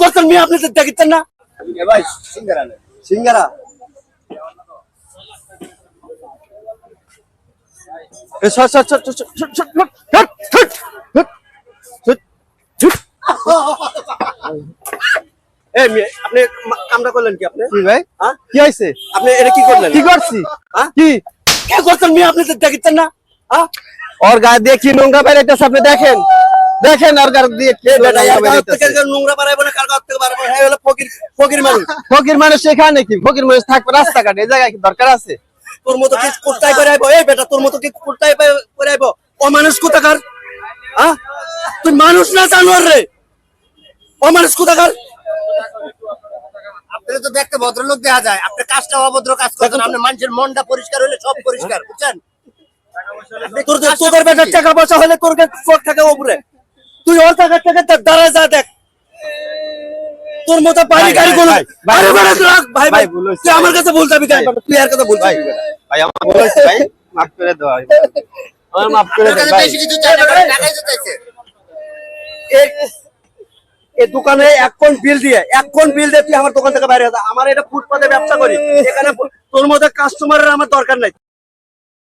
করছেন মিয়া আপনি তো দেখছেন না এ ভাই সিঙ্গারা নেন সিঙ্গারা এ সর সর সর সর এই মিয়া আপনি কামটা করলেন কি আপনি কি ভাই হ্যাঁ কি হইছে আপনি এটা কি করলেন কি করছি হ্যাঁ কি কি করছেন মিয়া আপনি তো দেখছেন না হ্যাঁ ওর গায়ে দিয়ে কি নোংরা বেরাইতেছে আপনি দেখেন দেখেন আর গায়ে দিয়ে কি বেটা নোংরা এর গায়ে থেকে বেরাইতেছে নোংরা বাড়াইবো না কার গায়ে থেকে বাড়াইবো হ্যাঁ হলো ফকির ফকির মানুষ ফকির মানুষ এখানে কি ফকির মানুষ থাকবে রাস্তাঘাটে এই জায়গায় কি দরকার আছে তোর মতো কি কুত্তায় করে আইবো এই বেটা তোর মতো কি কুত্তায় করে আইবো অমানুষ কোথাকার হ্যাঁ তুই মানুষ না জানোয়ার রে অমানুষ কোথাকার আপনারা তো দেখতে ভদ্রলোক দেখা যায় আপনি কাজটা অভদ্র কাজ করছেন আপনি মানুষের মনটা পরিষ্কার হলে সব পরিষ্কার বুঝছেন তোদের বেটার টাকা পয়সা হলে তোর চোখ থাকে উপরে তুই ওর টাকা থেকে দাঁড়ায় যা দেখ তোর মতো বাড়ি গাড়ি গুলো আরে বেটা রাখ ভাই ভাই তুই আমার কাছে বল যাবি কেন তুই আর কথা বল ভাই ভাই আমার ভুল হয়েছে ভাই মাফ করে দাও আমার মাফ করে দাও ভাই বেশি কিছু চাই না টাকাই তো চাইছে এই দোকানে 1 কোন বিল দিয়ে তুই আমার দোকান থেকে বাইরে যা আমার এটা ফুটপাতে ব্যবসা করি এখানে তোর মতো কাস্টমারের আমার দরকার নাই